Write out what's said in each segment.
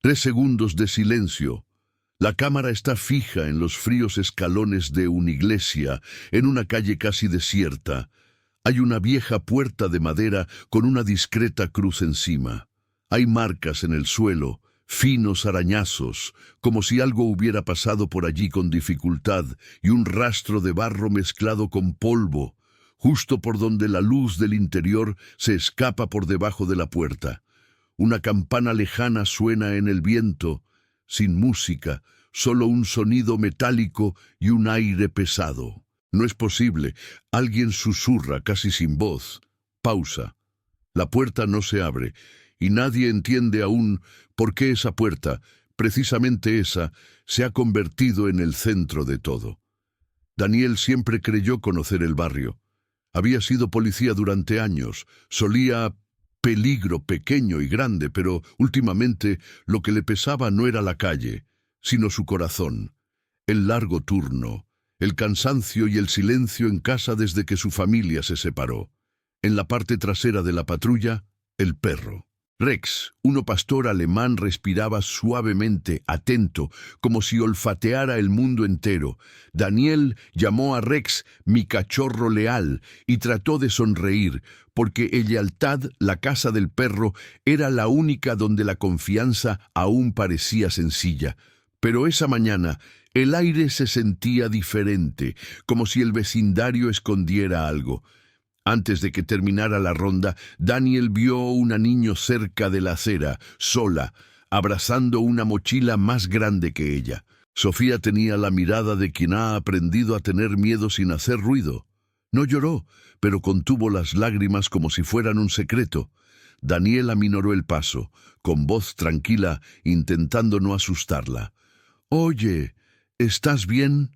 3 segundos de silencio. La cámara está fija en los fríos escalones de una iglesia, en una calle casi desierta. Hay una vieja puerta de madera con una discreta cruz encima. Hay marcas en el suelo, finos arañazos, como si algo hubiera pasado por allí con dificultad, y un rastro de barro mezclado con polvo, justo por donde la luz del interior se escapa por debajo de la puerta. Una campana lejana suena en el viento, sin música, solo un sonido metálico y un aire pesado. No es posible. Alguien susurra casi sin voz. Pausa. La puerta no se abre, y nadie entiende aún por qué esa puerta, precisamente esa, se ha convertido en el centro de todo. Daniel siempre creyó conocer el barrio. Había sido policía durante años, solía peligro pequeño y grande, pero últimamente lo que le pesaba no era la calle, sino su corazón, el largo turno, el cansancio y el silencio en casa desde que su familia se separó. En la parte trasera de la patrulla, el perro. Rex, un pastor alemán, respiraba suavemente, atento, como si olfateara el mundo entero. Daniel llamó a Rex mi cachorro leal y trató de sonreír, porque en lealtad la casa del perro era la única donde la confianza aún parecía sencilla. Pero esa mañana el aire se sentía diferente, como si el vecindario escondiera algo. Antes de que terminara la ronda, Daniel vio a una niña cerca de la acera, sola, abrazando una mochila más grande que ella. Sofía tenía la mirada de quien ha aprendido a tener miedo sin hacer ruido. No lloró, pero contuvo las lágrimas como si fueran un secreto. Daniel aminoró el paso, con voz tranquila, intentando no asustarla. «Oye, ¿estás bien?»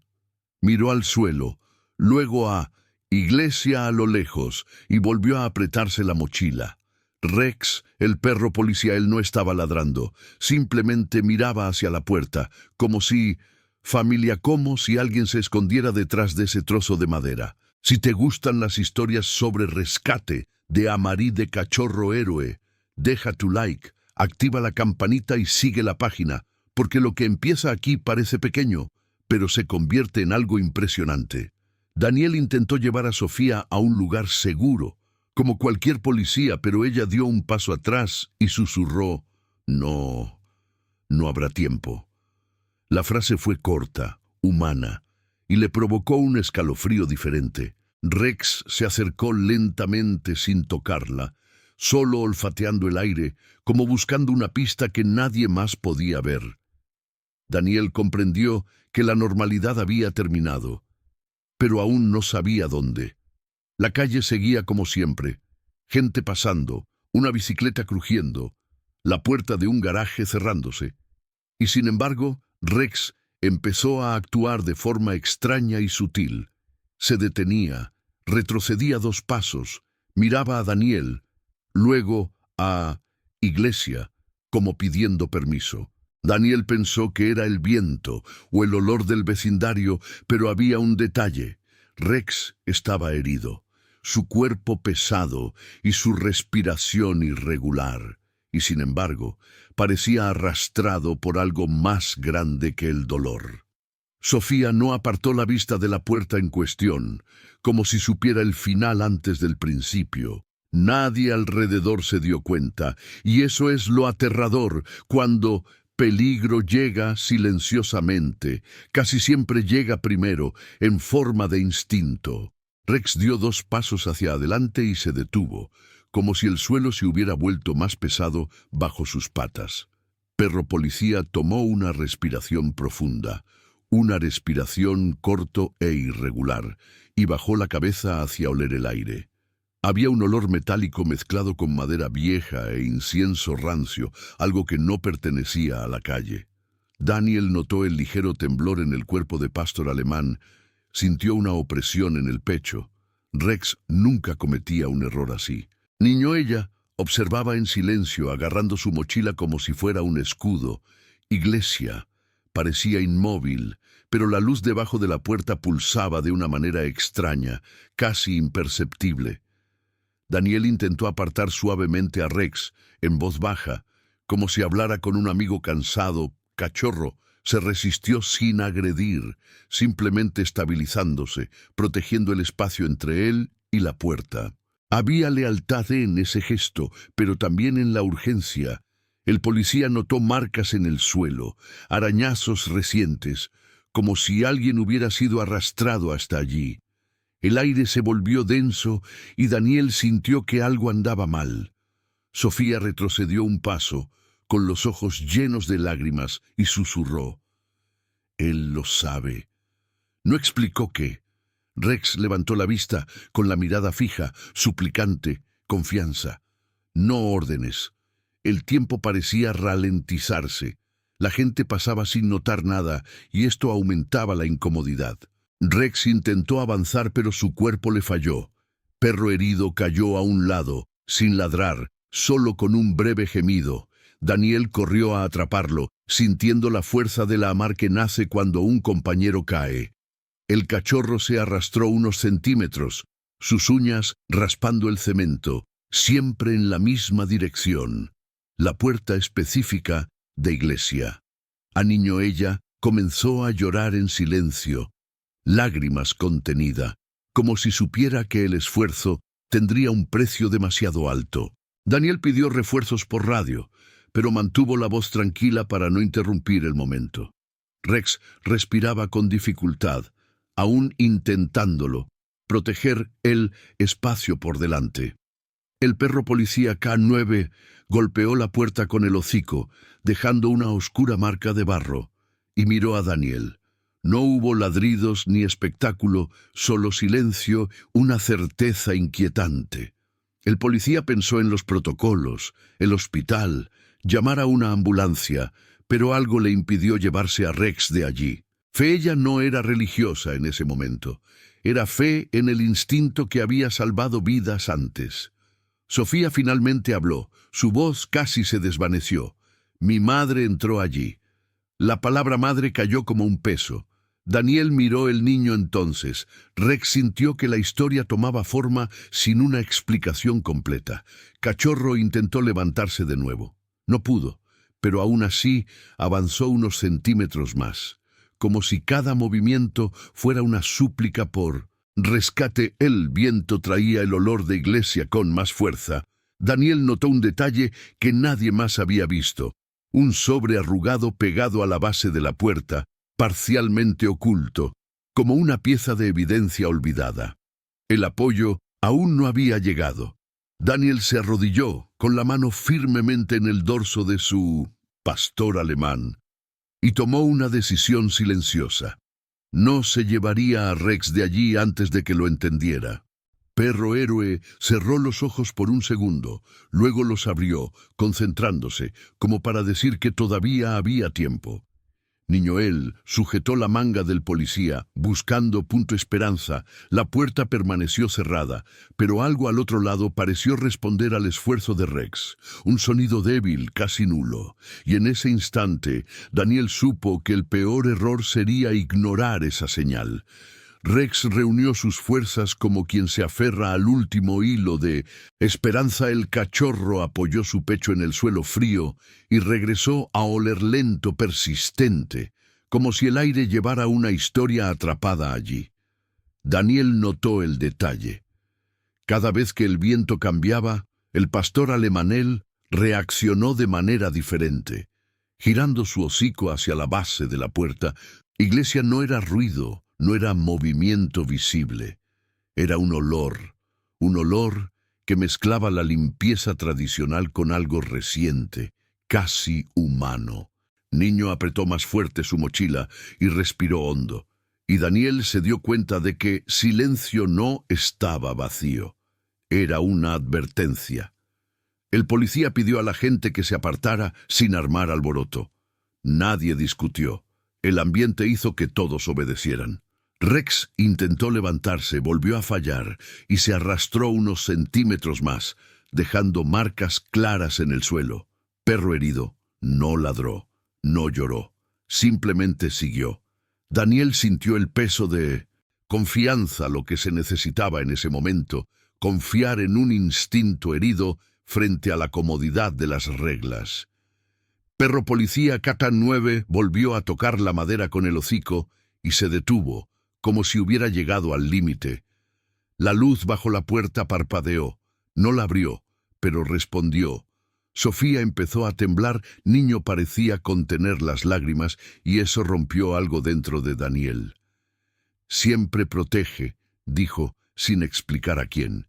Miró al suelo, luego a iglesia a lo lejos, y volvió a apretarse la mochila. Rex, el perro policial, no estaba ladrando, simplemente miraba hacia la puerta, como si alguien se escondiera detrás de ese trozo de madera. Si te gustan las historias sobre rescate de Amarí de Cachorro Héroe, deja tu like, activa la campanita y sigue la página, porque lo que empieza aquí parece pequeño, pero se convierte en algo impresionante. Daniel intentó llevar a Sofía a un lugar seguro, como cualquier policía, pero ella dio un paso atrás y susurró: «No, no habrá tiempo». La frase fue corta, humana, y le provocó un escalofrío diferente. Rex se acercó lentamente sin tocarla, solo olfateando el aire, como buscando una pista que nadie más podía ver. Daniel comprendió que la normalidad había terminado, pero aún no sabía dónde. La calle seguía como siempre, gente pasando, una bicicleta crujiendo, la puerta de un garaje cerrándose. Y sin embargo, Rex empezó a actuar de forma extraña y sutil. Se detenía, retrocedía 2 pasos, miraba a Daniel, luego a iglesia, como pidiendo permiso. Daniel pensó que era el viento o el olor del vecindario, pero había un detalle. Rex estaba herido, su cuerpo pesado y su respiración irregular, y sin embargo, parecía arrastrado por algo más grande que el dolor. Sofía no apartó la vista de la puerta en cuestión, como si supiera el final antes del principio. Nadie alrededor se dio cuenta, y eso es lo aterrador cuando peligro llega silenciosamente. Casi siempre llega primero, en forma de instinto. Rex dio 2 pasos hacia adelante y se detuvo, como si el suelo se hubiera vuelto más pesado bajo sus patas. Perro policía tomó una respiración profunda, una respiración corto e irregular, y bajó la cabeza hacia oler el aire. Había un olor metálico mezclado con madera vieja e incienso rancio, algo que no pertenecía a la calle. Daniel notó el ligero temblor en el cuerpo de pastor alemán, sintió una opresión en el pecho. Rex nunca cometía un error así. Niño ella observaba en silencio, agarrando su mochila como si fuera un escudo. Iglesia parecía inmóvil, pero la luz debajo de la puerta pulsaba de una manera extraña, casi imperceptible. Daniel intentó apartar suavemente a Rex, en voz baja, como si hablara con un amigo cansado. Cachorro se resistió sin agredir, simplemente estabilizándose, protegiendo el espacio entre él y la puerta. Había lealtad en ese gesto, pero también en la urgencia. El policía notó marcas en el suelo, arañazos recientes, como si alguien hubiera sido arrastrado hasta allí. El aire se volvió denso y Daniel sintió que algo andaba mal. Sofía retrocedió un paso, con los ojos llenos de lágrimas, y susurró: «Él lo sabe». No explicó qué. Rex levantó la vista, con la mirada fija, suplicante, confianza. No órdenes. El tiempo parecía ralentizarse. La gente pasaba sin notar nada, y esto aumentaba la incomodidad. Rex intentó avanzar, pero su cuerpo le falló. Perro herido cayó a un lado, sin ladrar, solo con un breve gemido. Daniel corrió a atraparlo, sintiendo la fuerza del amar que nace cuando un compañero cae. El cachorro se arrastró unos centímetros, sus uñas raspando el cemento, siempre en la misma dirección, la puerta específica de iglesia. Aniñó ella, comenzó a llorar en silencio, lágrimas contenida, como si supiera que el esfuerzo tendría un precio demasiado alto. Daniel pidió refuerzos por radio, pero mantuvo la voz tranquila para no interrumpir el momento. Rex respiraba con dificultad, aún intentándolo, proteger el espacio por delante. El perro policía K9 golpeó la puerta con el hocico, dejando una oscura marca de barro, y miró a Daniel. No hubo ladridos ni espectáculo, solo silencio, una certeza inquietante. El policía pensó en los protocolos, el hospital, llamar a una ambulancia, pero algo le impidió llevarse a Rex de allí. Ella no era religiosa en ese momento. Era fe en el instinto que había salvado vidas antes. Sofía finalmente habló. Su voz casi se desvaneció. Mi madre entró allí. La palabra madre cayó como un peso. Daniel miró el niño entonces. Rex sintió que la historia tomaba forma sin una explicación completa. Cachorro intentó levantarse de nuevo. No pudo, pero aún así avanzó unos centímetros más, como si cada movimiento fuera una súplica por rescate. El viento traía el olor de iglesia con más fuerza. Daniel notó un detalle que nadie más había visto. Un sobre arrugado pegado a la base de la puerta, parcialmente oculto, como una pieza de evidencia olvidada. El apoyo aún no había llegado. Daniel se arrodilló, con la mano firmemente en el dorso de su pastor alemán, y tomó una decisión silenciosa. No se llevaría a Rex de allí antes de que lo entendiera. Perro héroe cerró los ojos por un segundo, luego los abrió, concentrándose, como para decir que todavía había tiempo. Niñoel sujetó la manga del policía, buscando punto esperanza. La puerta permaneció cerrada, pero algo al otro lado pareció responder al esfuerzo de Rex. Un sonido débil, casi nulo. Y en ese instante, Daniel supo que el peor error sería ignorar esa señal. Rex reunió sus fuerzas como quien se aferra al último hilo de esperanza. El cachorro apoyó su pecho en el suelo frío y regresó a oler lento, persistente, como si el aire llevara una historia atrapada allí. Daniel notó el detalle. Cada vez que el viento cambiaba, el pastor alemanel reaccionó de manera diferente. Girando su hocico hacia la base de la puerta, iglesia no era ruido, no era movimiento visible. Era un olor que mezclaba la limpieza tradicional con algo reciente, casi humano. Niño apretó más fuerte su mochila y respiró hondo, y Daniel se dio cuenta de que silencio no estaba vacío. Era una advertencia. El policía pidió a la gente que se apartara sin armar alboroto. Nadie discutió. El ambiente hizo que todos obedecieran. Rex intentó levantarse, volvió a fallar y se arrastró unos centímetros más, dejando marcas claras en el suelo. Perro herido no ladró, no lloró, simplemente siguió. Daniel sintió el peso de confianza, lo que se necesitaba en ese momento, confiar en un instinto herido frente a la comodidad de las reglas. Perro policía Catan 9 volvió a tocar la madera con el hocico y se detuvo, como si hubiera llegado al límite. La luz bajo la puerta parpadeó. No la abrió, pero respondió. Sofía empezó a temblar, Niño parecía contener las lágrimas y eso rompió algo dentro de Daniel. Siempre protege, dijo, sin explicar a quién.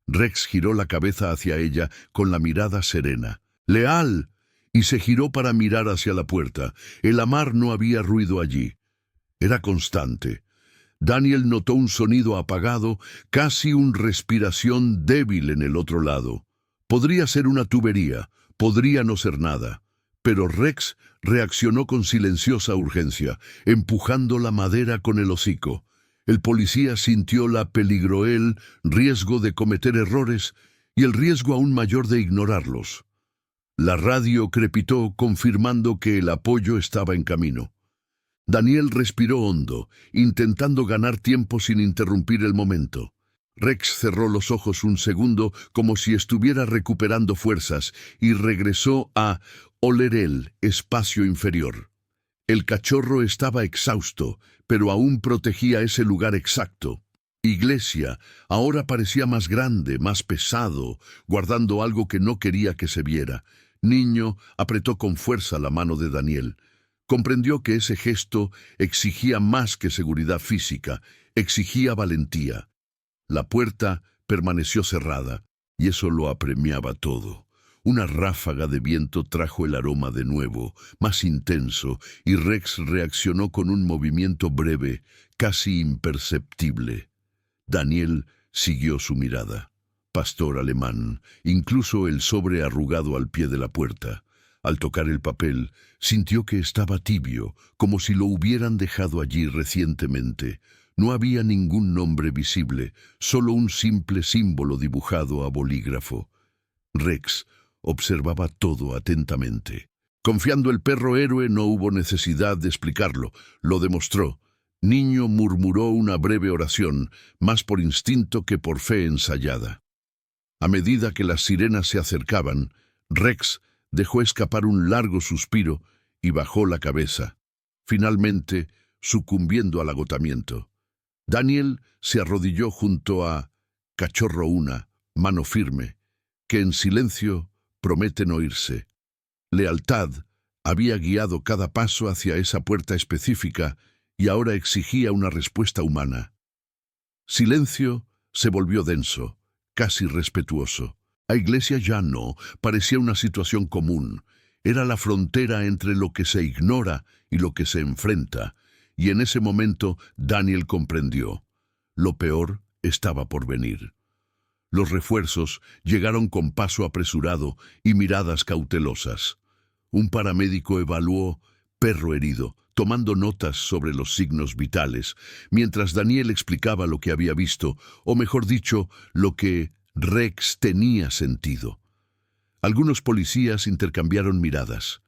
Rex giró la cabeza hacia ella con la mirada serena. ¡Leal! Y se giró para mirar hacia la puerta. El amar no había ruido allí. Era constante. Daniel notó un sonido apagado, casi una respiración débil en el otro lado. Podría ser una tubería, podría no ser nada. Pero Rex reaccionó con silenciosa urgencia, empujando la madera con el hocico. El policía sintió la peligroel, riesgo de cometer errores y el riesgo aún mayor de ignorarlos. La radio crepitó confirmando que el apoyo estaba en camino. Daniel respiró hondo, intentando ganar tiempo sin interrumpir el momento. Rex cerró los ojos un segundo como si estuviera recuperando fuerzas y regresó a oler el espacio inferior. El cachorro estaba exhausto, pero aún protegía ese lugar exacto. Iglesia ahora parecía más grande, más pesado, guardando algo que no quería que se viera. Niño apretó con fuerza la mano de Daniel. Comprendió que ese gesto exigía más que seguridad física, exigía valentía. La puerta permaneció cerrada, y eso lo apremiaba todo. Una ráfaga de viento trajo el aroma de nuevo, más intenso, y Rex reaccionó con un movimiento breve, casi imperceptible. Daniel siguió su mirada. Pastor alemán, incluso el sobre arrugado al pie de la puerta. Al tocar el papel, sintió que estaba tibio, como si lo hubieran dejado allí recientemente. No había ningún nombre visible, solo un simple símbolo dibujado a bolígrafo. Rex observaba todo atentamente. Confiando el perro héroe, no hubo necesidad de explicarlo. Lo demostró. Niño murmuró una breve oración, más por instinto que por fe ensayada. A medida que las sirenas se acercaban, Rex dejó escapar un largo suspiro y bajó la cabeza, finalmente sucumbiendo al agotamiento. Daniel se arrodilló junto a Cachorro una, mano firme, que en silencio promete no irse. Lealtad había guiado cada paso hacia esa puerta específica y ahora exigía una respuesta humana. Silencio se volvió denso, casi respetuoso. A Iglesia ya no, parecía una situación común. Era la frontera entre lo que se ignora y lo que se enfrenta, y en ese momento Daniel comprendió. Lo peor estaba por venir. Los refuerzos llegaron con paso apresurado y miradas cautelosas. Un paramédico evaluó perro herido, tomando notas sobre los signos vitales, mientras Daniel explicaba lo que había visto, o mejor dicho, lo que Rex tenía sentido. Algunos policías intercambiaron miradas.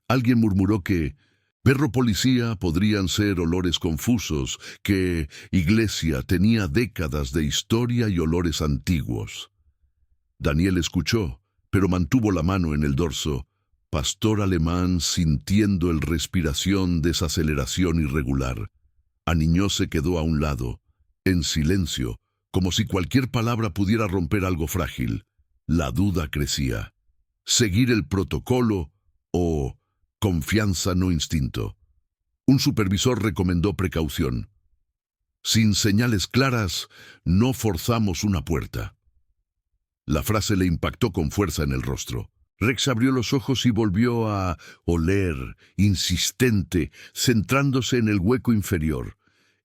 Alguien murmuró que perro policía podrían ser olores confusos, que Iglesia tenía décadas de historia y olores antiguos. Daniel escuchó, pero mantuvo la mano en el dorso. Pastor alemán sintiendo el respiración desaceleración irregular. Aniñó se quedó a un lado, en silencio, como si cualquier palabra pudiera romper algo frágil. La duda crecía. ¿Seguir el protocolo o confianza no instinto? Un supervisor recomendó precaución. Sin señales claras, no forzamos una puerta. La frase le impactó con fuerza en el rostro. Rex abrió los ojos y volvió a oler, insistente, centrándose en el hueco inferior.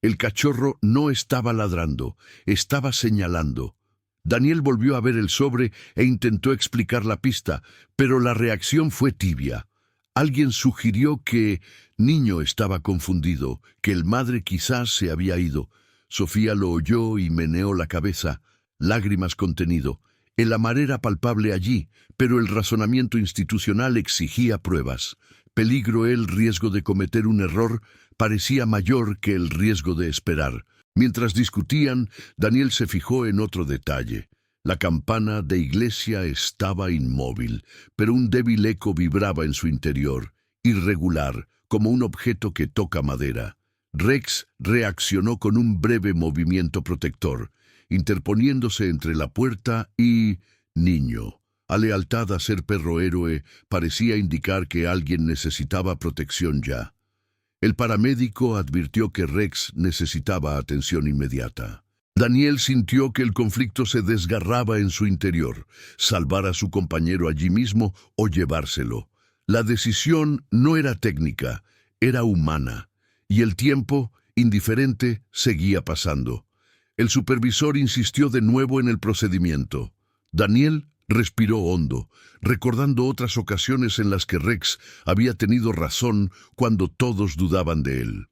El cachorro no estaba ladrando, estaba señalando. Daniel volvió a ver el sobre e intentó explicar la pista, pero la reacción fue tibia. Alguien sugirió que Niño estaba confundido, que el madre quizás se había ido. Sofía lo oyó y meneó la cabeza, lágrimas contenido. El amar era palpable allí, pero el razonamiento institucional exigía pruebas. Peligro el riesgo de cometer un error parecía mayor que el riesgo de esperar. Mientras discutían, Daniel se fijó en otro detalle. La campana de iglesia estaba inmóvil, pero un débil eco vibraba en su interior, irregular, como un objeto que toca madera. Rex reaccionó con un breve movimiento protector, interponiéndose entre la puerta y niño. La lealtad a ser perro héroe parecía indicar que alguien necesitaba protección ya. El paramédico advirtió que Rex necesitaba atención inmediata. Daniel sintió que el conflicto se desgarraba en su interior, salvar a su compañero allí mismo o llevárselo. La decisión no era técnica, era humana, y el tiempo, indiferente, seguía pasando. El supervisor insistió de nuevo en el procedimiento. Daniel respiró hondo, recordando otras ocasiones en las que Rex había tenido razón cuando todos dudaban de él.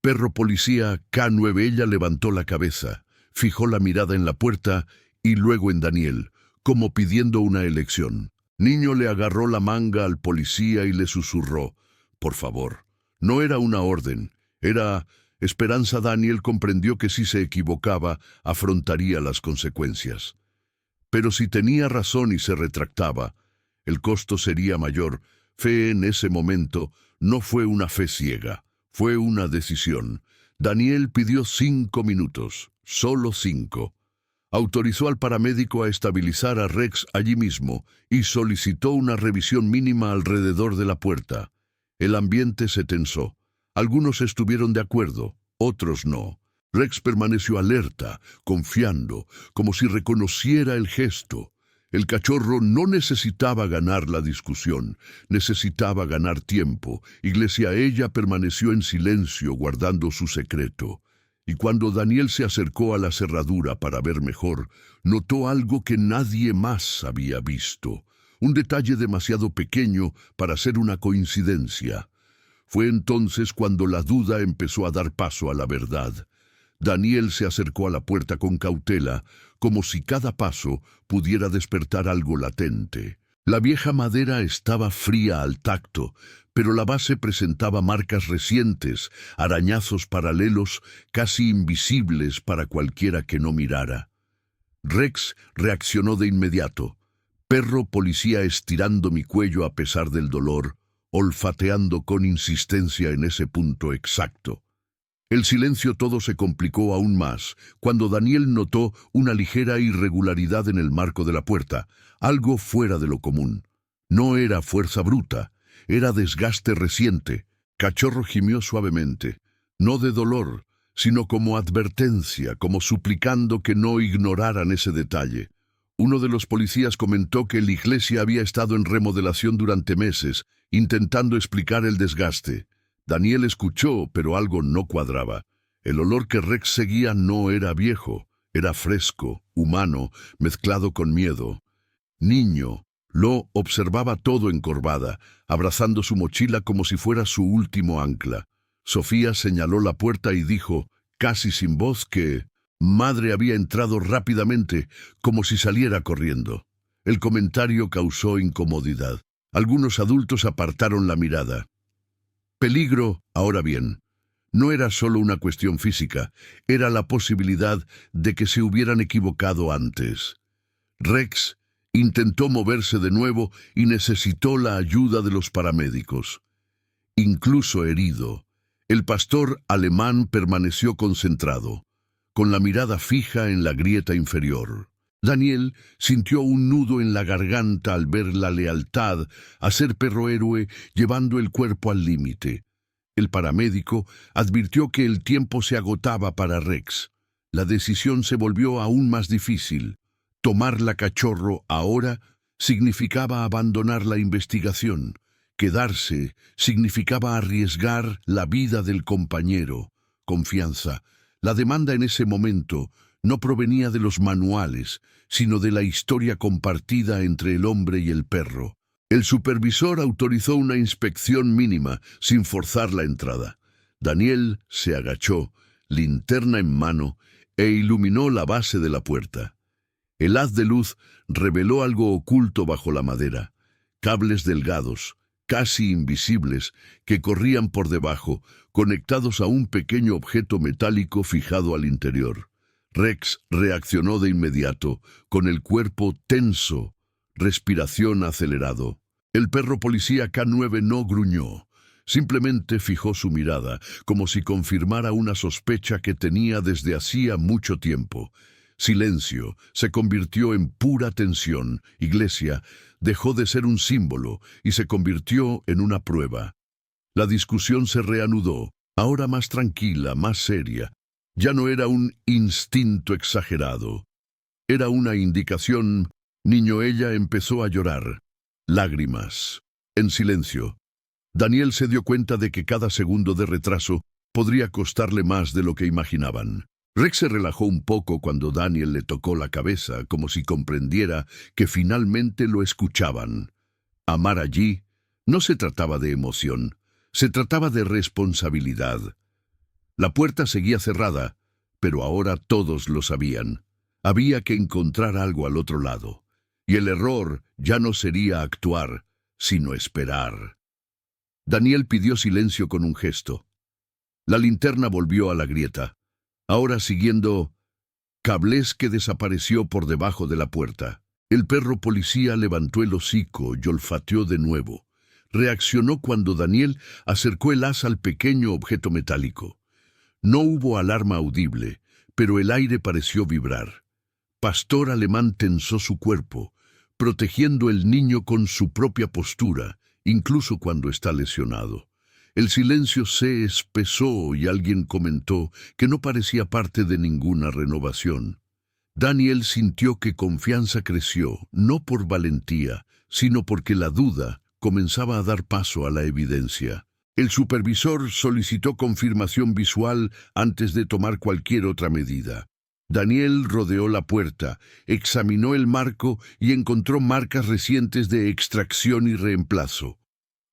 Perro policía K9. Ella levantó la cabeza, fijó la mirada en la puerta y luego en Daniel, como pidiendo una elección. Niño le agarró la manga al policía y le susurró: «Por favor». No era una orden, era esperanza. Daniel comprendió que si se equivocaba, afrontaría las consecuencias. Pero si tenía razón y se retractaba, el costo sería mayor. Fe en ese momento no fue una fe ciega. Fue una decisión. Daniel pidió 5 minutos, solo 5. Autorizó al paramédico a estabilizar a Rex allí mismo y solicitó una revisión mínima alrededor de la puerta. El ambiente se tensó. Algunos estuvieron de acuerdo, otros no. Rex permaneció alerta, confiando, como si reconociera el gesto. El cachorro no necesitaba ganar la discusión, necesitaba ganar tiempo. Ella permaneció en silencio, guardando su secreto. Y cuando Daniel se acercó a la cerradura para ver mejor, notó algo que nadie más había visto. Un detalle demasiado pequeño para ser una coincidencia. Fue entonces cuando la duda empezó a dar paso a la verdad. Daniel se acercó a la puerta con cautela, como si cada paso pudiera despertar algo latente. La vieja madera estaba fría al tacto, pero la base presentaba marcas recientes, arañazos paralelos, casi invisibles para cualquiera que no mirara. Rex reaccionó de inmediato. Perro policía estirando mi cuello a pesar del dolor, olfateando con insistencia en ese punto exacto. El silencio todo se complicó aún más cuando Daniel notó una ligera irregularidad en el marco de la puerta, algo fuera de lo común. No era fuerza bruta, era desgaste reciente. Cachorro gimió suavemente, no de dolor, sino como advertencia, como suplicando que no ignoraran ese detalle. Uno de los policías comentó que la iglesia había estado en remodelación durante meses, intentando explicar el desgaste. Daniel escuchó, pero algo no cuadraba. El olor que Rex seguía no era viejo, era fresco, humano, mezclado con miedo. Niño lo observaba todo encorvada, abrazando su mochila como si fuera su último ancla. Sofía señaló la puerta y dijo, casi sin voz, que madre había entrado rápidamente, como si saliera corriendo. El comentario causó incomodidad. Algunos adultos apartaron la mirada. Peligro, ahora bien, no era solo una cuestión física, era la posibilidad de que se hubieran equivocado antes. Rex intentó moverse de nuevo y necesitó la ayuda de los paramédicos. Incluso herido, el pastor alemán permaneció concentrado, con la mirada fija en la grieta inferior. Daniel sintió un nudo en la garganta al ver la lealtad a ser perro héroe llevando el cuerpo al límite. El paramédico advirtió que el tiempo se agotaba para Rex. La decisión se volvió aún más difícil. Tomar la cachorro ahora significaba abandonar la investigación. Quedarse significaba arriesgar la vida del compañero. Confianza. La demanda en ese momento no provenía de los manuales, sino de la historia compartida entre el hombre y el perro. El supervisor autorizó una inspección mínima, sin forzar la entrada. Daniel se agachó, linterna en mano, e iluminó la base de la puerta. El haz de luz reveló algo oculto bajo la madera, cables delgados, casi invisibles, que corrían por debajo, conectados a un pequeño objeto metálico fijado al interior. Rex reaccionó de inmediato, con el cuerpo tenso, respiración acelerado. El perro policía K9 no gruñó. Simplemente fijó su mirada, como si confirmara una sospecha que tenía desde hacía mucho tiempo. Silencio se convirtió en pura tensión. Iglesia dejó de ser un símbolo y se convirtió en una prueba. La discusión se reanudó, ahora más tranquila, más seria. Ya no era un instinto exagerado. Era una indicación. Niño, ella empezó a llorar. Lágrimas. En silencio. Daniel se dio cuenta de que cada segundo de retraso podría costarle más de lo que imaginaban. Rex se relajó un poco cuando Daniel le tocó la cabeza, como si comprendiera que finalmente lo escuchaban. Amar allí no se trataba de emoción, se trataba de responsabilidad. La puerta seguía cerrada, pero ahora todos lo sabían. Había que encontrar algo al otro lado, y el error ya no sería actuar, sino esperar. Daniel pidió silencio con un gesto. La linterna volvió a la grieta, ahora siguiendo cables que desapareció por debajo de la puerta. El perro policía levantó el hocico y olfateó de nuevo. Reaccionó cuando Daniel acercó el haz al pequeño objeto metálico. No hubo alarma audible, pero el aire pareció vibrar. Pastor Alemán tensó su cuerpo, protegiendo el niño con su propia postura, incluso cuando está lesionado. El silencio se espesó y alguien comentó que no parecía parte de ninguna renovación. Daniel sintió que confianza creció, no por valentía, sino porque la duda comenzaba a dar paso a la evidencia. El supervisor solicitó confirmación visual antes de tomar cualquier otra medida. Daniel rodeó la puerta, examinó el marco y encontró marcas recientes de extracción y reemplazo.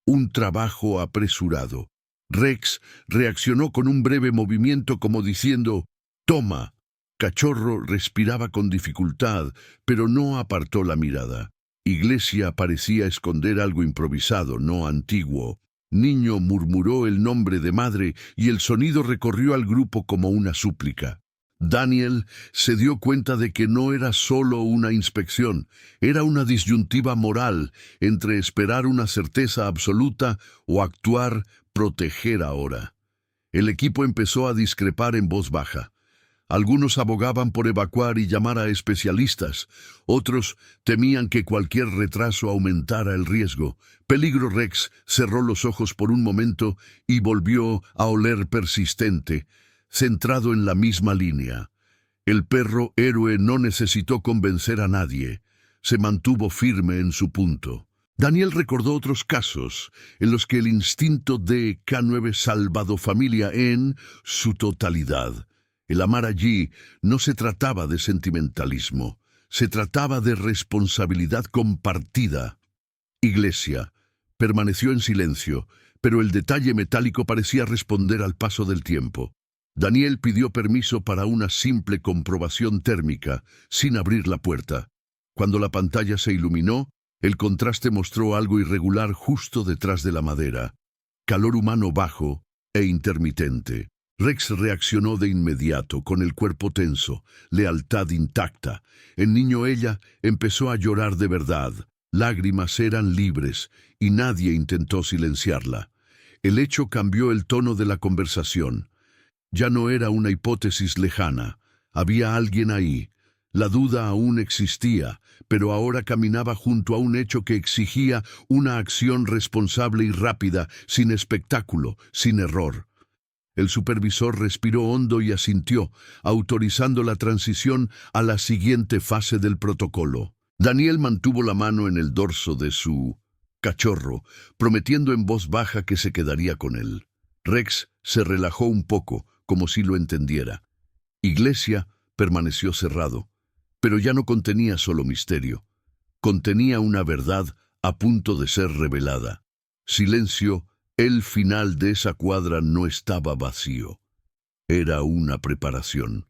Un trabajo apresurado. Rex reaccionó con un breve movimiento como diciendo, «Toma». Cachorro respiraba con dificultad, pero no apartó la mirada. Iglesia parecía esconder algo improvisado, no antiguo. Niño murmuró el nombre de madre y el sonido recorrió al grupo como una súplica. Daniel se dio cuenta de que no era solo una inspección, era una disyuntiva moral entre esperar una certeza absoluta o actuar, proteger ahora. El equipo empezó a discrepar en voz baja. Algunos abogaban por evacuar y llamar a especialistas, otros temían que cualquier retraso aumentara el riesgo. Peligro. Rex cerró los ojos por un momento y volvió a oler persistente, centrado en la misma línea. El perro héroe no necesitó convencer a nadie, se mantuvo firme en su punto. Daniel recordó otros casos en los que el instinto de K9 salvado familia en su totalidad. El amar allí no se trataba de sentimentalismo, se trataba de responsabilidad compartida. Iglesia permaneció en silencio, pero el detalle metálico parecía responder al paso del tiempo. Daniel pidió permiso para una simple comprobación térmica, sin abrir la puerta. Cuando la pantalla se iluminó, el contraste mostró algo irregular justo detrás de la madera. Calor humano bajo e intermitente. Rex reaccionó de inmediato, con el cuerpo tenso, lealtad intacta. El niño ella empezó a llorar de verdad. Lágrimas eran libres y nadie intentó silenciarla. El hecho cambió el tono de la conversación. Ya no era una hipótesis lejana. Había alguien ahí. La duda aún existía, pero ahora caminaba junto a un hecho que exigía una acción responsable y rápida, sin espectáculo, sin error. El supervisor respiró hondo y asintió, autorizando la transición a la siguiente fase del protocolo. Daniel mantuvo la mano en el dorso de su cachorro, prometiendo en voz baja que se quedaría con él. Rex se relajó un poco, como si lo entendiera. Iglesia permaneció cerrado, pero ya no contenía solo misterio. Contenía una verdad a punto de ser revelada. Silencio. El final de esa cuadra no estaba vacío. Era una preparación.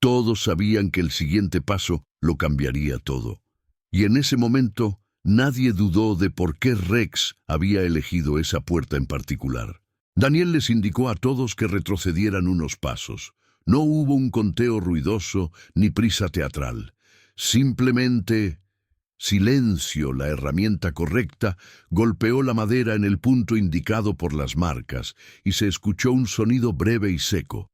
Todos sabían que el siguiente paso lo cambiaría todo. Y en ese momento, nadie dudó de por qué Rex había elegido esa puerta en particular. Daniel les indicó a todos que retrocedieran unos pasos. No hubo un conteo ruidoso ni prisa teatral. Simplemente silencio, la herramienta correcta, golpeó la madera en el punto indicado por las marcas y se escuchó un sonido breve y seco.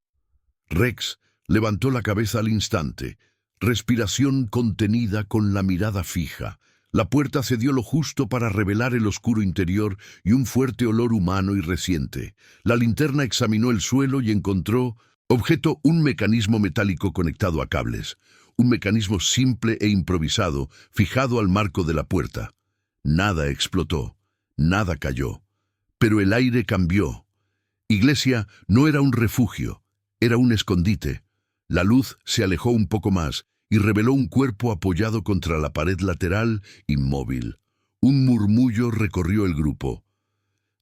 Rex levantó la cabeza al instante, respiración contenida con la mirada fija. La puerta cedió lo justo para revelar el oscuro interior y un fuerte olor humano y reciente. La linterna examinó el suelo y encontró un mecanismo metálico conectado a cables. Un mecanismo simple e improvisado, fijado al marco de la puerta. Nada explotó, nada cayó. Pero el aire cambió. Iglesia no era un refugio, era un escondite. La luz se alejó un poco más y reveló un cuerpo apoyado contra la pared lateral, inmóvil. Un murmullo recorrió el grupo.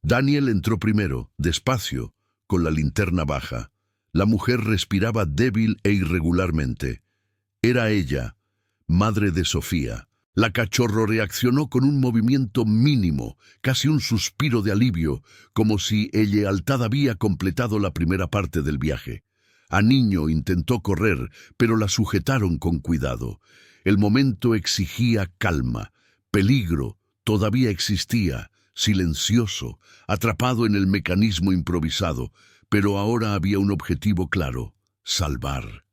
Daniel entró primero, despacio, con la linterna baja. La mujer respiraba débil e irregularmente. Era ella, madre de Sofía. La cachorro reaccionó con un movimiento mínimo, casi un suspiro de alivio, como si el lealtad había completado la primera parte del viaje. A niño intentó correr, pero la sujetaron con cuidado. El momento exigía calma. Peligro todavía existía, silencioso, atrapado en el mecanismo improvisado, pero ahora había un objetivo claro: salvar.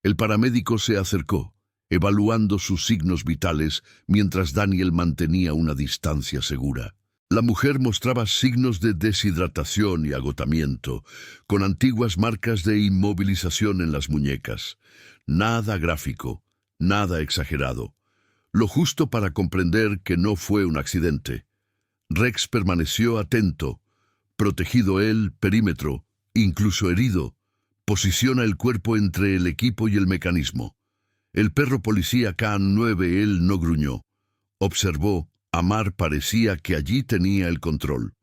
El paramédico se acercó, evaluando sus signos vitales mientras Daniel mantenía una distancia segura. La mujer mostraba signos de deshidratación y agotamiento, con antiguas marcas de inmovilización en las muñecas. Nada gráfico, nada exagerado. Lo justo para comprender que no fue un accidente. Rex permaneció atento, protegido él, perímetro, incluso herido. Posiciona el cuerpo entre el equipo y el mecanismo. El perro policía K9, él no gruñó. Observó. Amar parecía que allí tenía el control.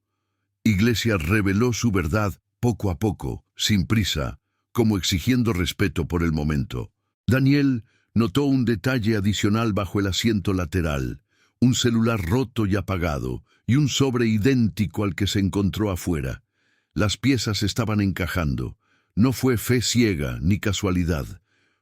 Iglesia reveló su verdad poco a poco, sin prisa, como exigiendo respeto por el momento. Daniel notó un detalle adicional bajo el asiento lateral, un celular roto y apagado, y un sobre idéntico al que se encontró afuera. Las piezas estaban encajando. No fue fe ciega ni casualidad.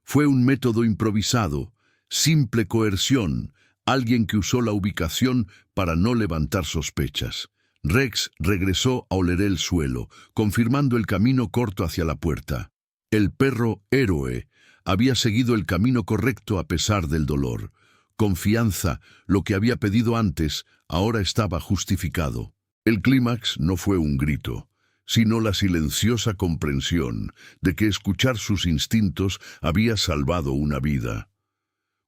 Fue un método improvisado, simple coerción, alguien que usó la ubicación para no levantar sospechas. Rex regresó a oler el suelo, confirmando el camino corto hacia la puerta. El perro héroe había seguido el camino correcto a pesar del dolor. Confianza, lo que había pedido antes, ahora estaba justificado. El clímax no fue un grito, sino la silenciosa comprensión de que escuchar sus instintos había salvado una vida.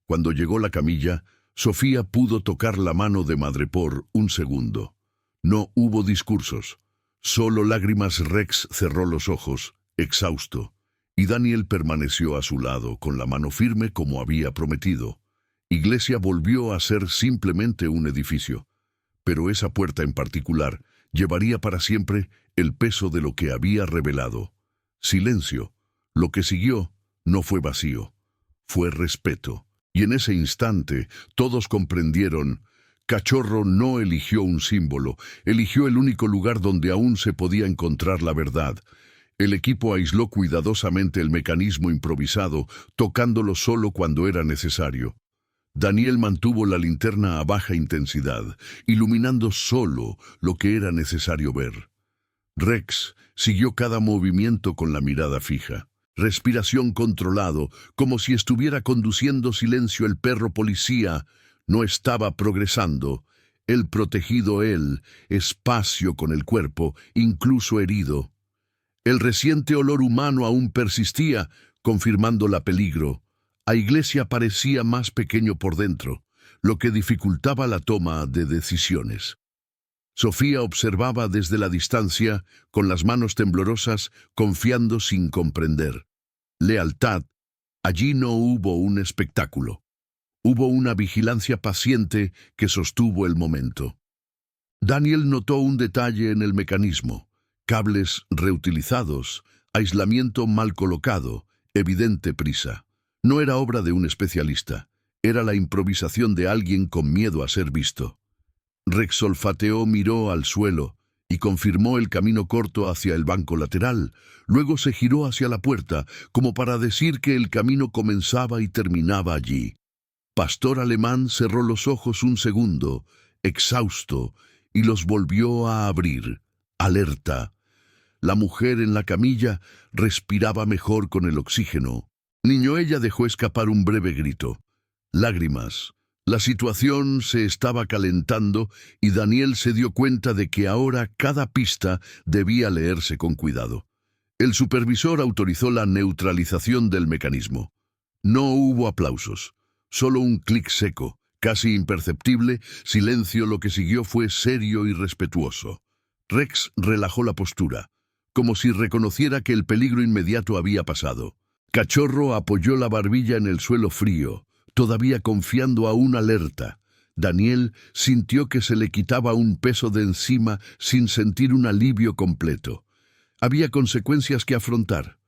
Cuando llegó la camilla, Sofía pudo tocar la mano de Madrepor un segundo. No hubo discursos, solo lágrimas. Rex cerró los ojos, exhausto, y Daniel permaneció a su lado, con la mano firme como había prometido. Iglesia volvió a ser simplemente un edificio, pero esa puerta en particular llevaría para siempre el peso de lo que había revelado. Silencio. Lo que siguió no fue vacío, fue respeto. Y en ese instante todos comprendieron: Cachorro no eligió un símbolo, eligió el único lugar donde aún se podía encontrar la verdad. El equipo aisló cuidadosamente el mecanismo improvisado, tocándolo solo cuando era necesario. Daniel mantuvo la linterna a baja intensidad, iluminando solo lo que era necesario ver. Rex siguió cada movimiento con la mirada fija. Respiración controlado, como si estuviera conduciendo silencio. El perro policía no estaba progresando. El protegido él, espacio con el cuerpo, incluso herido. El reciente olor humano aún persistía, confirmando la peligro. A Iglesia parecía más pequeño por dentro, lo que dificultaba la toma de decisiones. Sofía observaba desde la distancia, con las manos temblorosas, confiando sin comprender. Lealtad. Allí no hubo un espectáculo. Hubo una vigilancia paciente que sostuvo el momento. Daniel notó un detalle en el mecanismo: cables reutilizados, aislamiento mal colocado, evidente prisa. No era obra de un especialista, era la improvisación de alguien con miedo a ser visto. Rex olfateó, miró al suelo. y confirmó el camino corto hacia el banco lateral. Luego se giró hacia la puerta, como para decir que el camino comenzaba y terminaba allí. Pastor Alemán cerró los ojos un segundo, exhausto, y los volvió a abrir, alerta. La mujer en la camilla respiraba mejor con el oxígeno. Ella dejó escapar un breve grito. Lágrimas. La situación se estaba calentando y Daniel se dio cuenta de que ahora cada pista debía leerse con cuidado. El supervisor autorizó la neutralización del mecanismo. No hubo aplausos, solo un clic seco, casi imperceptible, silencio. Lo que siguió fue serio y respetuoso. Rex relajó la postura, como si reconociera que el peligro inmediato había pasado. Cachorro apoyó la barbilla en el suelo frío, todavía confiando aún alerta. Daniel sintió que se le quitaba un peso de encima sin sentir un alivio completo. Había consecuencias que afrontar.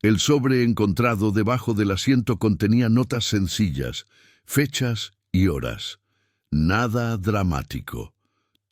El sobre encontrado debajo del asiento contenía notas sencillas, fechas y horas. Nada dramático.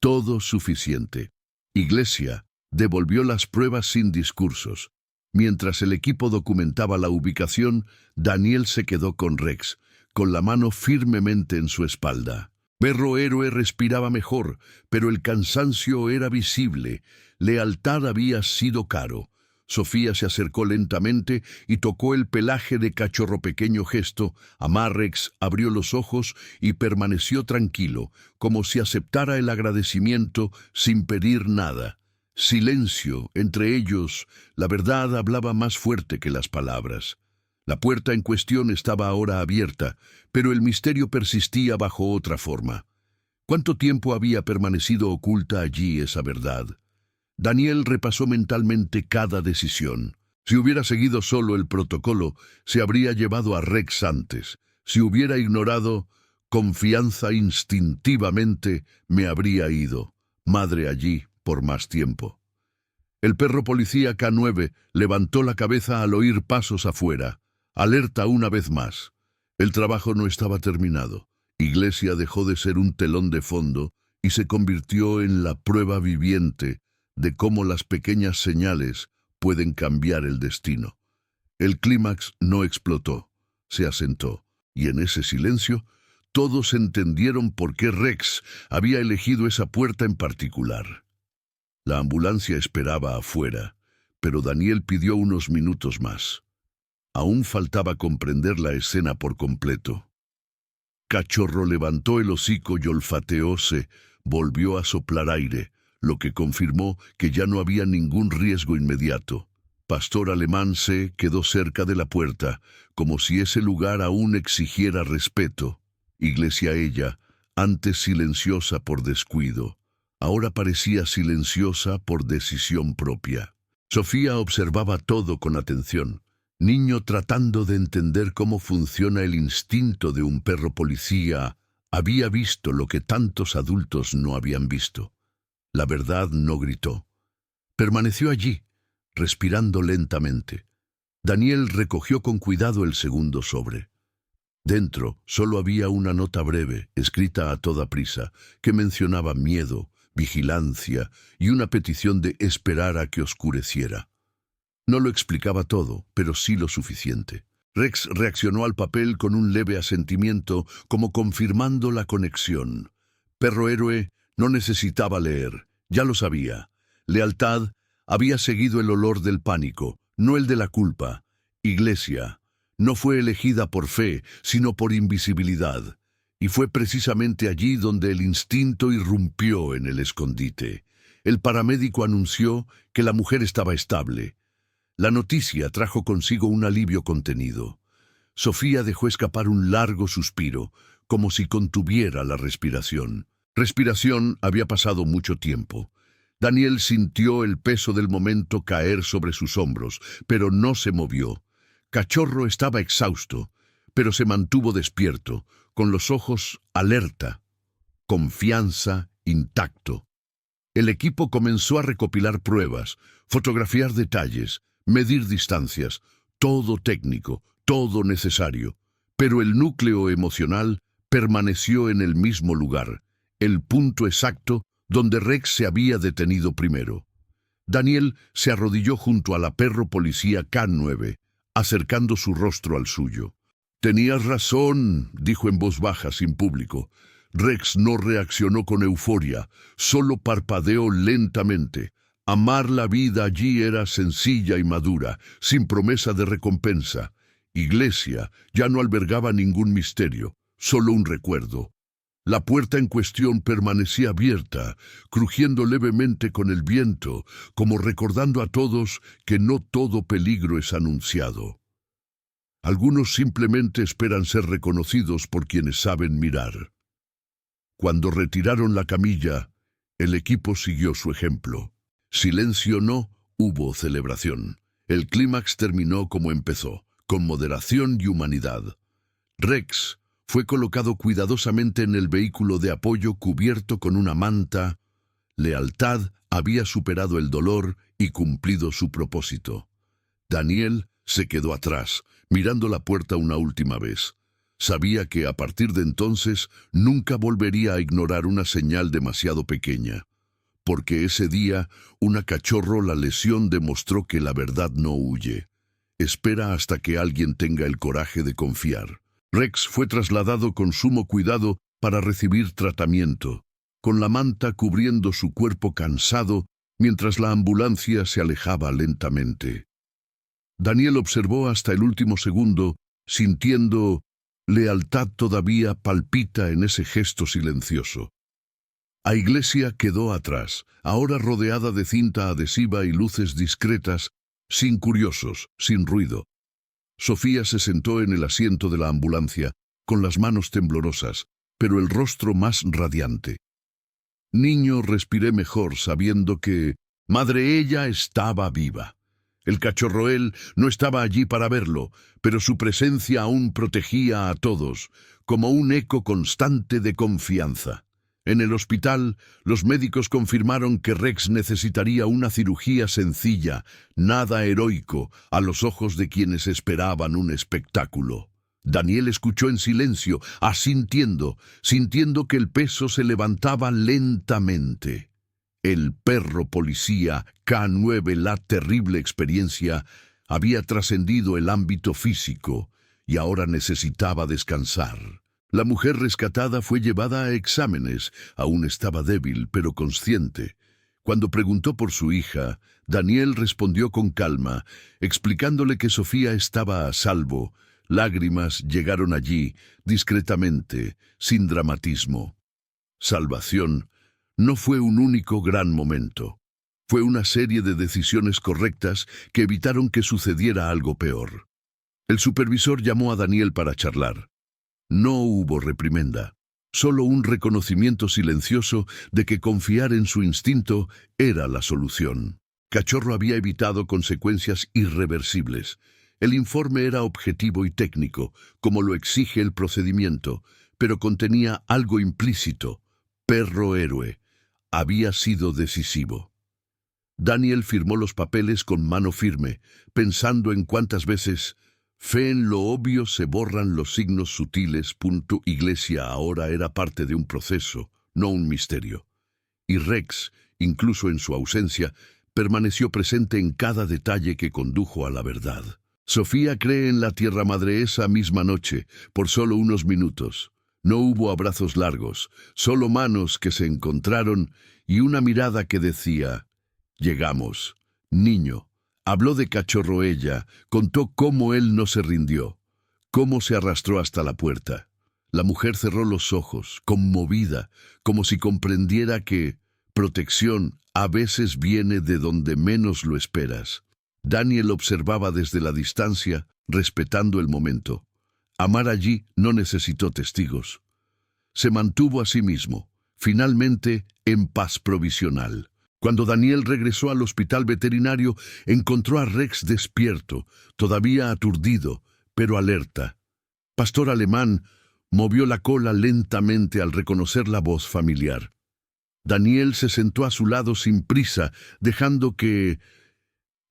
Todo suficiente. Iglesia devolvió las pruebas sin discursos. Mientras el equipo documentaba la ubicación, Daniel se quedó con Rex, con la mano firmemente en su espalda. Perro Héroe respiraba mejor, pero el cansancio era visible. Lealtad había sido caro. Sofía se acercó lentamente y tocó el pelaje de Cachorro. Pequeño gesto. Rex abrió los ojos y permaneció tranquilo, como si aceptara el agradecimiento sin pedir nada. Silencio entre ellos. La verdad hablaba más fuerte que las palabras. La puerta en cuestión estaba ahora abierta, pero el misterio persistía bajo otra forma. ¿Cuánto tiempo había permanecido oculta allí esa verdad? Daniel repasó mentalmente cada decisión. Si hubiera seguido solo el protocolo, se habría llevado a Rex antes. Si hubiera ignorado confianza instintivamente, me habría ido. Madre allí por más tiempo. El perro policía K9 levantó la cabeza al oír pasos afuera. Alerta una vez más. El trabajo no estaba terminado. Iglesia dejó de ser un telón de fondo y se convirtió en la prueba viviente de cómo las pequeñas señales pueden cambiar el destino. El clímax no explotó, se asentó, y en ese silencio todos entendieron por qué Rex había elegido esa puerta en particular. La ambulancia esperaba afuera, pero Daniel pidió unos minutos más. Aún faltaba comprender la escena por completo. Cachorro levantó el hocico y olfateóse, volvió a soplar aire, lo que confirmó que ya no había ningún riesgo inmediato. Pastor Alemán se quedó cerca de la puerta, como si ese lugar aún exigiera respeto. Iglesia ella, antes silenciosa por descuido, ahora parecía silenciosa por decisión propia. Sofía observaba todo con atención. Niño tratando de entender cómo funciona el instinto de un perro policía, había visto lo que tantos adultos no habían visto. La verdad no gritó. Permaneció allí, respirando lentamente. Daniel recogió con cuidado el segundo sobre. Dentro solo había una nota breve, escrita a toda prisa, que mencionaba miedo, vigilancia y una petición de esperar a que oscureciera. No lo explicaba todo, pero sí lo suficiente. Rex reaccionó al papel con un leve asentimiento, como confirmando la conexión. Perro Héroe no necesitaba leer, ya lo sabía. Lealtad había seguido el olor del pánico, no el de la culpa. Iglesia no fue elegida por fe, sino por invisibilidad. Y fue precisamente allí donde el instinto irrumpió en el escondite. El paramédico anunció que la mujer estaba estable. La noticia trajo consigo un alivio contenido. Sofía dejó escapar un largo suspiro, como si contuviera la respiración. Respiración había pasado mucho tiempo. Daniel sintió el peso del momento caer sobre sus hombros, pero no se movió. Cachorro estaba exhausto, pero se mantuvo despierto, con los ojos alerta, confianza intacto. El equipo comenzó a recopilar pruebas, fotografiar detalles, medir distancias, todo técnico, todo necesario. Pero el núcleo emocional permaneció en el mismo lugar, el punto exacto donde Rex se había detenido primero. Daniel se arrodilló junto a la perro policía K9, acercando su rostro al suyo. «Tenías razón», dijo en voz baja sin público. Rex no reaccionó con euforia, solo parpadeó lentamente. Amar la vida allí era sencilla y madura, sin promesa de recompensa. Iglesia ya no albergaba ningún misterio, solo un recuerdo. La puerta en cuestión permanecía abierta, crujiendo levemente con el viento, como recordando a todos que no todo peligro es anunciado. Algunos simplemente esperan ser reconocidos por quienes saben mirar. Cuando retiraron la camilla, el equipo siguió su ejemplo. Silencio no, hubo celebración. El clímax terminó como empezó, con moderación y humanidad. Rex fue colocado cuidadosamente en el vehículo de apoyo cubierto con una manta. Lealtad había superado el dolor y cumplido su propósito. Daniel se quedó atrás, mirando la puerta una última vez. Sabía que a partir de entonces nunca volvería a ignorar una señal demasiado pequeña, porque ese día una cachorro la lesión demostró que la verdad no huye. Espera hasta que alguien tenga el coraje de confiar. Rex fue trasladado con sumo cuidado para recibir tratamiento, con la manta cubriendo su cuerpo cansado mientras la ambulancia se alejaba lentamente. Daniel observó hasta el último segundo, sintiendo lealtad todavía palpita en ese gesto silencioso. A Iglesia quedó atrás, ahora rodeada de cinta adhesiva y luces discretas, sin curiosos, sin ruido. Sofía se sentó en el asiento de la ambulancia, con las manos temblorosas, pero el rostro más radiante. Niño, respiré mejor sabiendo que madre ella estaba viva. El cachorro él no estaba allí para verlo, pero su presencia aún protegía a todos, como un eco constante de confianza. En el hospital, los médicos confirmaron que Rex necesitaría una cirugía sencilla, nada heroico, a los ojos de quienes esperaban un espectáculo. Daniel escuchó en silencio, sintiendo que el peso se levantaba lentamente. El perro policía K9, la terrible experiencia, había trascendido el ámbito físico y ahora necesitaba descansar. La mujer rescatada fue llevada a exámenes. Aún estaba débil, pero consciente. Cuando preguntó por su hija, Daniel respondió con calma, explicándole que Sofía estaba a salvo. Lágrimas llegaron allí, discretamente, sin dramatismo. Salvación no fue un único gran momento. Fue una serie de decisiones correctas que evitaron que sucediera algo peor. El supervisor llamó a Daniel para charlar. No hubo reprimenda, solo un reconocimiento silencioso de que confiar en su instinto era la solución. Cachorro había evitado consecuencias irreversibles. El informe era objetivo y técnico, como lo exige el procedimiento, pero contenía algo implícito. Perro héroe. Había sido decisivo. Daniel firmó los papeles con mano firme, pensando en cuántas veces fe en lo obvio se borran los signos sutiles. Iglesia ahora era parte de un proceso, no un misterio. Y Rex, incluso en su ausencia, permaneció presente en cada detalle que condujo a la verdad. Sofía cree en la Tierra Madre esa misma noche, por solo unos minutos. No hubo abrazos largos, solo manos que se encontraron y una mirada que decía, «Llegamos, niño». Habló de cachorro ella, contó cómo él no se rindió, cómo se arrastró hasta la puerta. La mujer cerró los ojos, conmovida, como si comprendiera que protección a veces viene de donde menos lo esperas. Daniel observaba desde la distancia, respetando el momento. Amar allí no necesitó testigos. Se mantuvo a sí mismo, finalmente en paz provisional. Cuando Daniel regresó al hospital veterinario, encontró a Rex despierto, todavía aturdido, pero alerta. Pastor Alemán movió la cola lentamente al reconocer la voz familiar. Daniel se sentó a su lado sin prisa, dejando que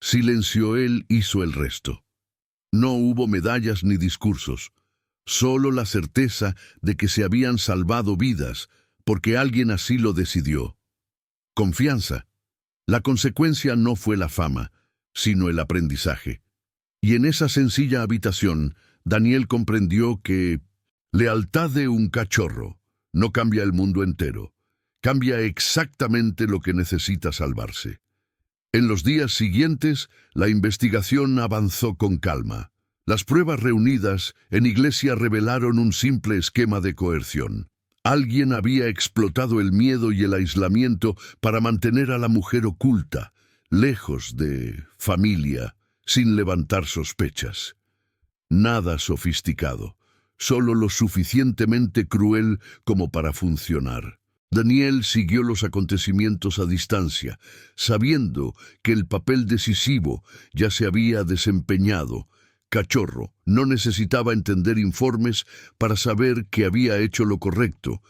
silencio él hizo el resto. No hubo medallas ni discursos, solo la certeza de que se habían salvado vidas, porque alguien así lo decidió. Confianza. La consecuencia no fue la fama, sino el aprendizaje. Y en esa sencilla habitación, Daniel comprendió que lealtad de un cachorro no cambia el mundo entero, cambia exactamente lo que necesita salvarse. En los días siguientes, la investigación avanzó con calma. Las pruebas reunidas en Iglesia revelaron un simple esquema de coerción. Alguien había explotado el miedo y el aislamiento para mantener a la mujer oculta, lejos de familia, sin levantar sospechas. Nada sofisticado, solo lo suficientemente cruel como para funcionar. Daniel siguió los acontecimientos a distancia, sabiendo que el papel decisivo ya se había desempeñado. Cachorro no necesitaba entender informes para saber que había hecho lo correcto.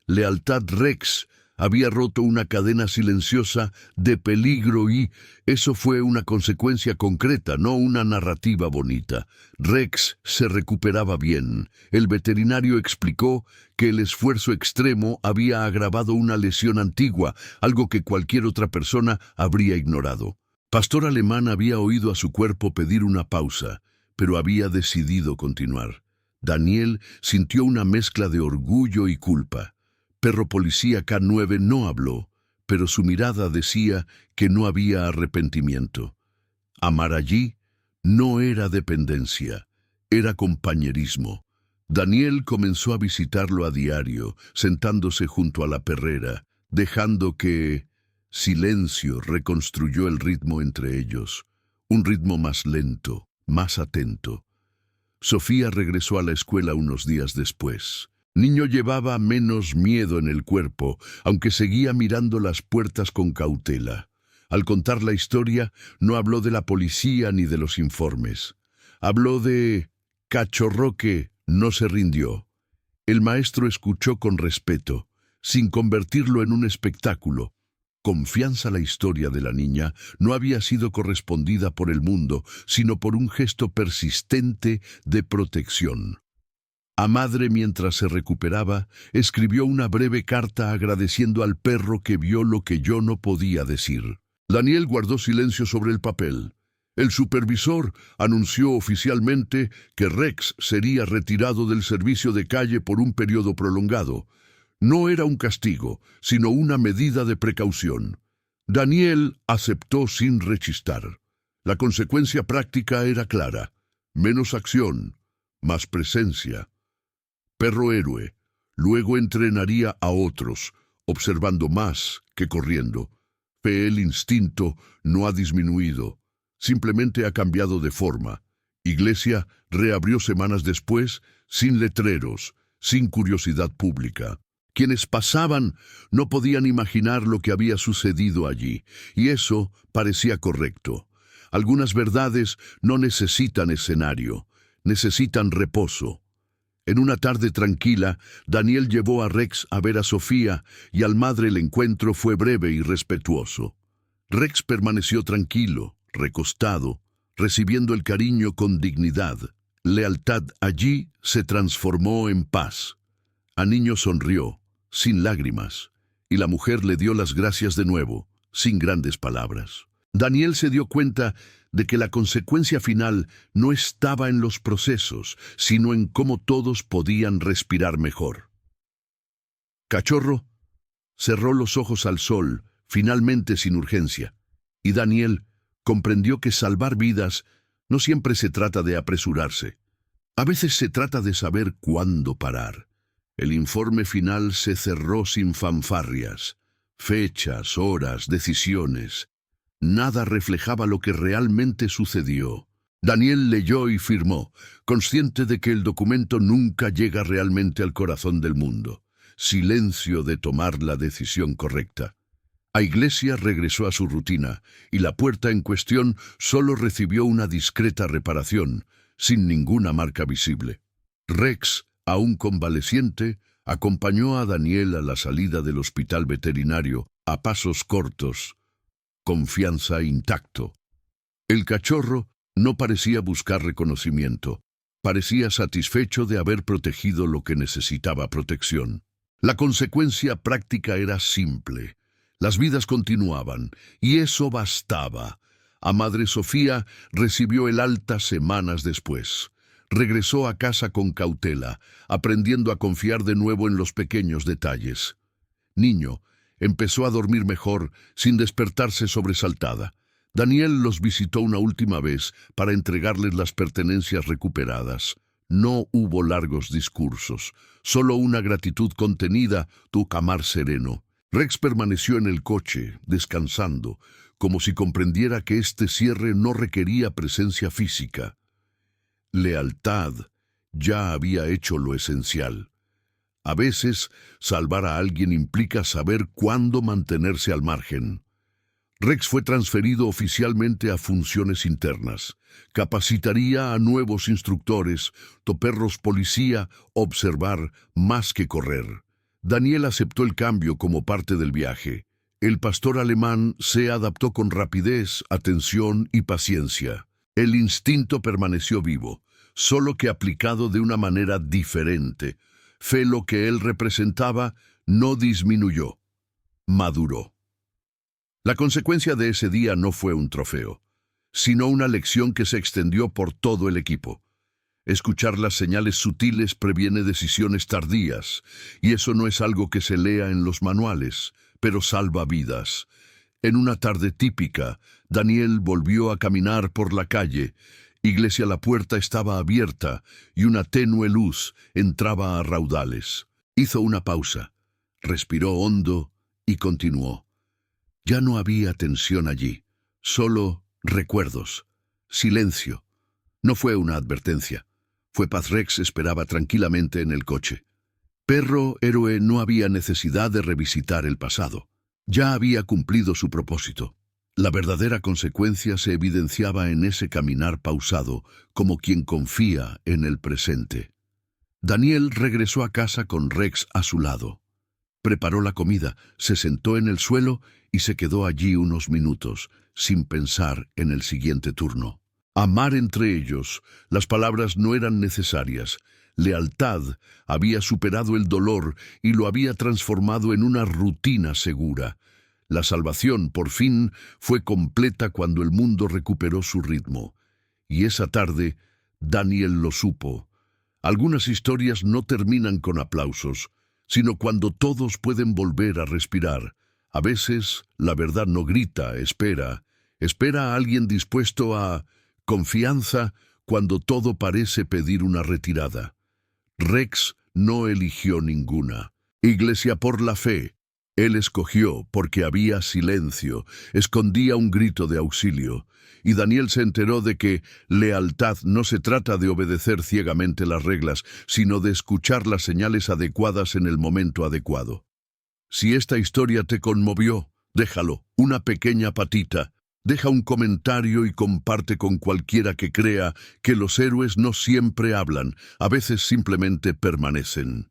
Lealtad Rex había roto una cadena silenciosa de peligro y eso fue una consecuencia concreta, no una narrativa bonita. Rex se recuperaba bien. El veterinario explicó que el esfuerzo extremo había agravado una lesión antigua, algo que cualquier otra persona habría ignorado. Pastor Alemán había oído a su cuerpo pedir una pausa, pero había decidido continuar. Daniel sintió una mezcla de orgullo y culpa. Perro Policía K9 no habló, pero su mirada decía que no había arrepentimiento. Amar allí no era dependencia, era compañerismo. Daniel comenzó a visitarlo a diario, sentándose junto a la perrera, dejando que silencio reconstruyó el ritmo entre ellos, un ritmo más lento, más atento. Sofía regresó a la escuela unos días después. Niño llevaba menos miedo en el cuerpo, aunque seguía mirando las puertas con cautela. Al contar la historia, no habló de la policía ni de los informes. Habló de Cachorro que no se rindió. El maestro escuchó con respeto, sin convertirlo en un espectáculo. Confianza. La historia de la niña no había sido correspondida por el mundo, sino por un gesto persistente de protección. A madre, mientras se recuperaba, escribió una breve carta agradeciendo al perro que vio lo que yo no podía decir. Daniel guardó silencio sobre el papel. El supervisor anunció oficialmente que Rex sería retirado del servicio de calle por un periodo prolongado. No era un castigo, sino una medida de precaución. Daniel aceptó sin rechistar. La consecuencia práctica era clara: menos acción, más presencia. Perro héroe. Luego entrenaría a otros, observando más que corriendo. El instinto no ha disminuido, simplemente ha cambiado de forma. Iglesia reabrió semanas después, sin letreros, sin curiosidad pública. Quienes pasaban no podían imaginar lo que había sucedido allí, y eso parecía correcto. Algunas verdades no necesitan escenario, necesitan reposo. En una tarde tranquila, Daniel llevó a Rex a ver a Sofía y al madre el encuentro fue breve y respetuoso. Rex permaneció tranquilo, recostado, recibiendo el cariño con dignidad. Lealtad allí se transformó en paz. A Niño sonrió, sin lágrimas, y la mujer le dio las gracias de nuevo, sin grandes palabras. Daniel se dio cuenta de que la consecuencia final no estaba en los procesos, sino en cómo todos podían respirar mejor. Cachorro cerró los ojos al sol, finalmente sin urgencia, y Daniel comprendió que salvar vidas no siempre se trata de apresurarse. A veces se trata de saber cuándo parar. El informe final se cerró sin fanfarrias, fechas, horas, decisiones. Nada reflejaba lo que realmente sucedió. Daniel leyó y firmó, consciente de que el documento nunca llega realmente al corazón del mundo. Silencio de tomar la decisión correcta. A Iglesia regresó a su rutina, y la puerta en cuestión solo recibió una discreta reparación, sin ninguna marca visible. Rex, aún convaleciente, acompañó a Daniel a la salida del hospital veterinario, a pasos cortos. Confianza intacto. El cachorro no parecía buscar reconocimiento. Parecía satisfecho de haber protegido lo que necesitaba protección. La consecuencia práctica era simple. Las vidas continuaban, y eso bastaba. A Madre Sofía recibió el alta semanas después. Regresó a casa con cautela, aprendiendo a confiar de nuevo en los pequeños detalles. Niño, empezó a dormir mejor, sin despertarse sobresaltada. Daniel los visitó una última vez para entregarles las pertenencias recuperadas. No hubo largos discursos, solo una gratitud contenida, tu camar sereno. Rex permaneció en el coche, descansando, como si comprendiera que este cierre no requería presencia física. Lealtad ya había hecho lo esencial. A veces, salvar a alguien implica saber cuándo mantenerse al margen. Rex fue transferido oficialmente a funciones internas. Capacitaría a nuevos instructores, toperros policía, observar más que correr. Daniel aceptó el cambio como parte del viaje. El pastor alemán se adaptó con rapidez, atención y paciencia. El instinto permaneció vivo, solo que aplicado de una manera diferente. Fe lo que él representaba no disminuyó, maduró. La consecuencia de ese día no fue un trofeo, sino una lección que se extendió por todo el equipo. Escuchar las señales sutiles previene decisiones tardías, y eso no es algo que se lea en los manuales, pero salva vidas. En una tarde típica, Daniel volvió a caminar por la calle. Iglesia La Puerta estaba abierta y una tenue luz entraba a raudales. Hizo una pausa, respiró hondo y continuó. Ya no había tensión allí, solo recuerdos, silencio. No fue una advertencia. Fue paz. Rex esperaba tranquilamente en el coche. Perro héroe no había necesidad de revisitar el pasado. Ya había cumplido su propósito. La verdadera consecuencia se evidenciaba en ese caminar pausado, como quien confía en el presente. Daniel regresó a casa con Rex a su lado. Preparó la comida, se sentó en el suelo y se quedó allí unos minutos, sin pensar en el siguiente turno. Amar entre ellos, las palabras no eran necesarias. Lealtad había superado el dolor y lo había transformado en una rutina segura. La salvación, por fin, fue completa cuando el mundo recuperó su ritmo. Y esa tarde, Daniel lo supo. Algunas historias no terminan con aplausos, sino cuando todos pueden volver a respirar. A veces, la verdad no grita, espera a alguien dispuesto a confianza cuando todo parece pedir una retirada. Rex no eligió ninguna. Iglesia por la fe. Él escogió porque había silencio, escondía un grito de auxilio. Y Daniel se enteró de que lealtad no se trata de obedecer ciegamente las reglas, sino de escuchar las señales adecuadas en el momento adecuado. Si esta historia te conmovió, déjalo, una pequeña patita. Deja un comentario y comparte con cualquiera que crea que los héroes no siempre hablan, a veces simplemente permanecen.